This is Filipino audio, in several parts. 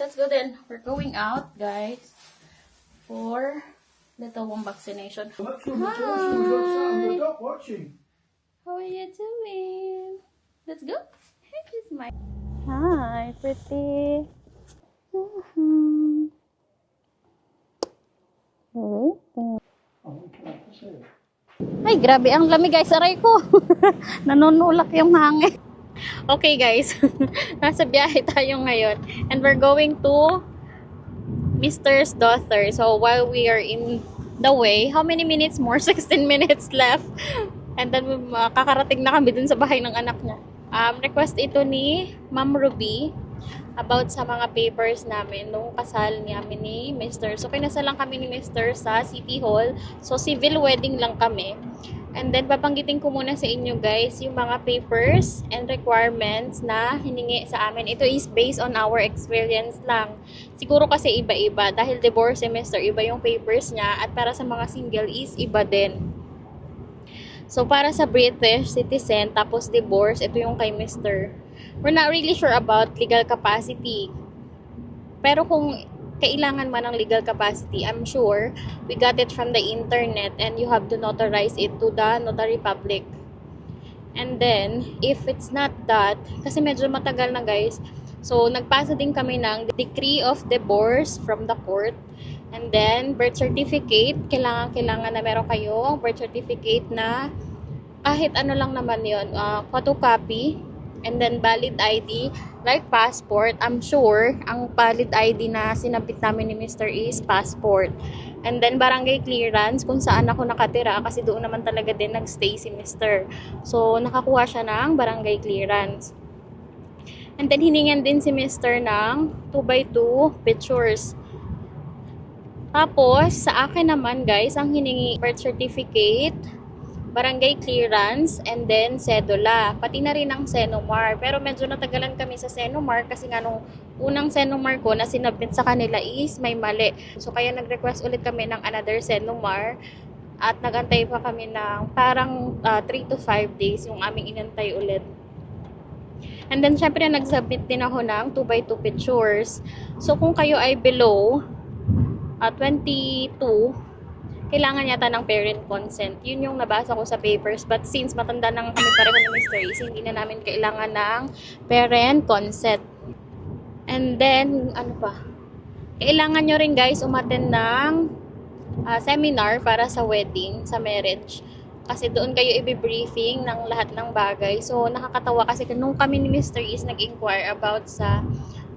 let's go then. We're going out, guys, for little one vaccination. Hi. Stop watching. How are you doing? Let's go. Here's my. Hi, pretty. Waiting. Ay, grabe ang lamig guys. Aray ko. Nanunulak yung hangin. Okay guys, nasa biyahe tayo ngayon. And we're going to Mr.'s daughter. So while we are in the way, how many minutes more? 16 minutes left. And then kakarating na kami dun sa bahay ng anak niya. Request ito ni Ma'am Ruby about sa mga papers namin nung kasal namin ni Mr. So kinasal lang kami ni Mr. sa City Hall. So civil wedding lang kami. And then babanggitin ko muna sa inyo guys yung mga papers and requirements na hiningi sa amin. Ito is based on our experience lang. Siguro kasi iba-iba dahil divorce semester, iba yung papers niya, at para sa mga single is iba din. So para sa British citizen tapos divorce, ito yung kay Mr. We're not really sure about legal capacity. Pero kung kailangan man ng legal capacity, I'm sure we got it from the internet and you have to notarize it to the notary public. And then, if it's not that, kasi medyo matagal na guys, so nagpasa din kami ng decree of divorce from the court. And then, birth certificate, kailangan na meron kayong birth certificate na kahit ano lang naman yun, photocopy. And then valid ID, like passport. I'm sure ang valid ID na sinabit namin ni Mr. is passport. And then barangay clearance kung saan ako nakatira kasi doon naman talaga din nagstay si Mr. So nakakuha siya ng barangay clearance. And then hiningan din si Mr. ng 2x2 pictures. Tapos sa akin naman guys, ang hiningi birth certificate, barangay clearance, and then cedula. Pati na rin ang Senomar. Pero medyo natagalan kami sa Senomar kasi nga nung unang Senomar ko na sinabit sa kanila is may mali. So kaya nag-request ulit kami ng another Senomar at nagantay pa kami ng parang 3 to 5 days yung aming inantay ulit. And then syempre nag-submit din ako ng 2x2 pictures. So kung kayo ay below 22, kailangan yata ng parent consent. Yun yung nabasa ko sa papers. But since matanda na kami pareho ni Mr. Is, hindi na namin kailangan ng parent consent. And then, ano pa? Kailangan nyo rin guys umattend ng seminar para sa wedding, sa marriage. Kasi doon kayo i-briefing ng lahat ng bagay. So, nakakatawa kasi nung kami ni Mr. Is nag-inquire about sa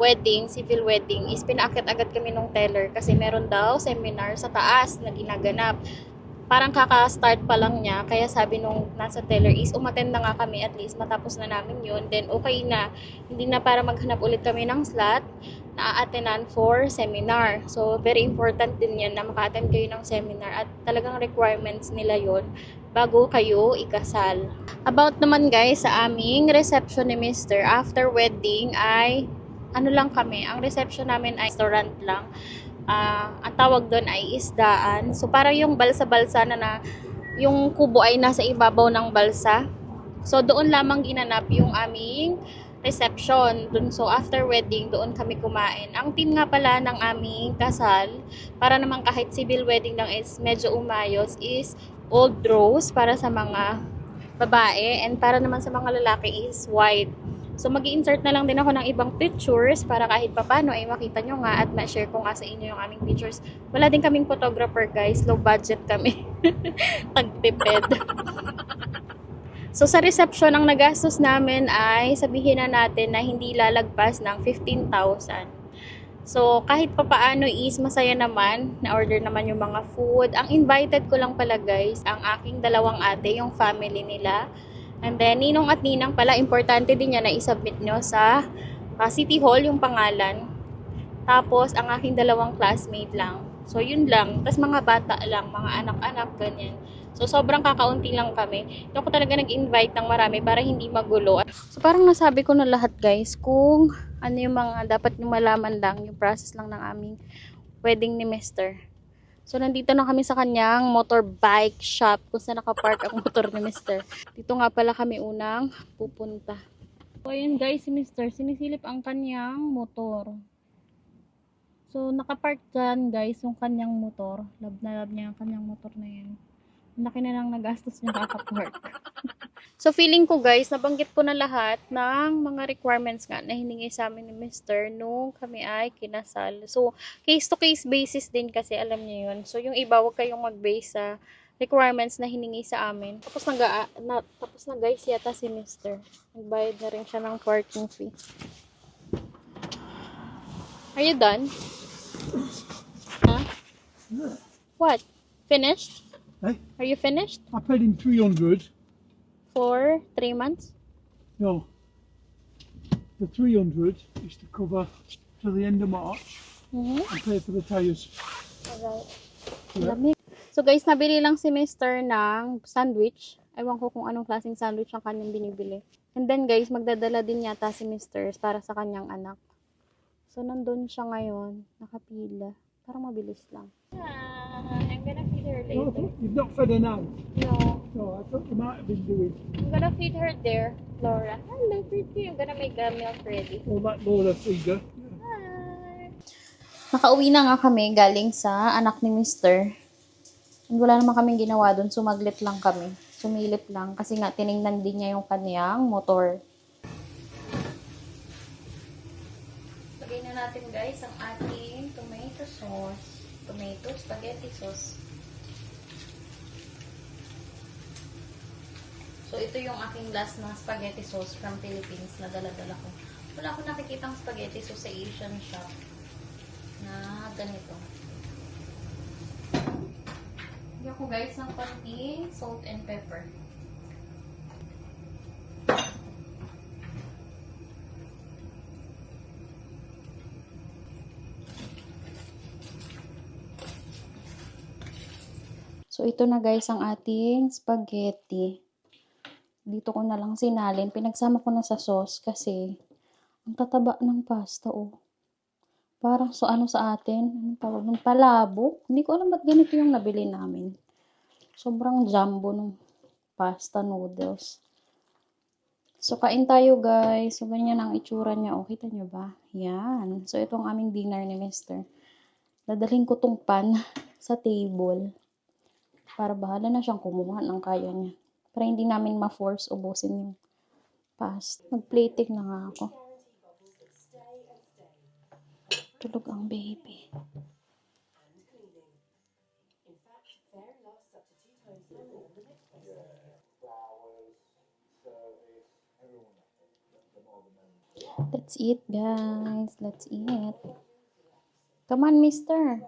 wedding, civil wedding, is pinaakit agad kami nung teller kasi meron daw seminar sa taas na ginaganap. Parang kaka-start pa lang niya, kaya sabi nung nasa teller is umattend na nga kami, at least matapos na namin yun, then okay na. Hindi na para maghanap ulit kami ng slot na attendan for seminar. So very important din yan na maka-attend kayo ng seminar at talagang requirements nila yon bago kayo ikasal. About naman guys sa aming reception ni Mr. after wedding ay ano lang kami, ang reception namin ay restaurant lang. Ang tawag doon ay isdaan. So parang yung balsa-balsa na yung kubo ay nasa ibabaw ng balsa. So doon lamang ginanap yung aming reception. Doon, so after wedding, doon kami kumain. Ang team nga pala ng aming kasal, para naman kahit civil wedding lang is medyo umayos, is Old Rose para sa mga babae, and para naman sa mga lalaki is white. So mag-i-insert na lang din ako ng ibang pictures para kahit papano ay makita nyo nga at ma-share ko nga sa inyo yung aming pictures. Wala din kaming photographer guys, low budget kami. Tagtipid. So sa reception, ang nagastos namin ay sabihin na natin na hindi lalagpas ng 15,000. So kahit papaano is masaya naman, na-order naman yung mga food. Ang invited ko lang pala guys, ang aking dalawang ate, yung family nila. And then, ninong at ninang pala, importante din yan na isubmit nyo sa City Hall yung pangalan. Tapos, ang aking dalawang classmate lang. So, yun lang. Tapos, mga bata lang, mga anak-anak, ganyan. So, sobrang kakaunti lang kami. Hindi ako talaga nag-invite ng marami para hindi magulo. So, parang nasabi ko na lahat, guys, kung ano yung mga dapat nyo malaman lang, yung process lang ng aming wedding ni Mr. So, nandito na kami sa kanyang motorbike shop kung saan nakapark ang motor ni Mr. Dito nga pala kami unang pupunta. So, ayun guys, si Mr. sinisilip ang kanyang motor. So, nakapark dyan, guys, yung kanyang motor. Love na love niya yung kanyang motor na yan. Ang laki na lang nagastos niya kakapark. So, feeling ko, guys, nabanggit ko na lahat ng mga requirements nga na hiningi sa amin ni Mr. nung kami ay kinasal. So, case-to-case basis din kasi, alam niyo yun. So, yung iba, huwag kayong mag-base sa requirements na hiningi sa amin. Tapos na guys, yata si Mr. Nagbayad na rin siya ng parking fee. Are you done? Huh? What? Finished? Eh? Are you finished? I paid him 300. For 3 months? No, the 300 is to cover till the end of March Mm-hmm. and pay for the tyres. Alright. Yeah. Lamig. So guys, nabili lang si Mr. ng sandwich. Ewan ko kung anong klaseng sandwich ang kanyang binibili. And then guys, magdadala din yata si Mr. para sa kanyang anak. So nandun siya ngayon, nakapila. Parang mabilis lang. I'm gonna feed her No, later. you've not fed her now. No, No, I thought you might have been doing I'm gonna feed her there, Laura. Hello, pretty. I'm gonna make a milk ready. all that Laura feeder. Hi! Nakauwi na nga kami galing sa anak ni Mr. And wala naman kaming ginawa doon, sumaglit lang kami. Sumilip lang kasi nga tiningnan din niya yung kaniyang motor. Lagay na natin guys ang ating tomato sauce. Tomato spaghetti sauce. So ito yung aking last na spaghetti sauce from Philippines na dala-dala ko. Wala akong nakikitang spaghetti sauce sa Asian shop na ganito. Lagyan ko guys ng konting salt and pepper. So ito na guys ang ating spaghetti. Dito ko na lang sinalin. Pinagsama ko na sa sauce kasi ang tataba ng pasta oh. Parang so ano sa atin, anong tawag ng palabok. Hindi ko alam ba't ganito yung nabili namin. Sobrang jumbo ng pasta noodles. So, kain tayo guys. So, ganyan ang itsura niya. O, kita nyo ba? Yan. So, ito ang aming dinner ni Mr. Dadalhin ko tong pan sa table. Para bahala na siyang kumuha ng kaya niya. Para hindi namin ma-force ubusin yung pasta. Mag-plating na nga ako. Tulog ang baby. Let's eat, guys. Let's eat. Come on, mister.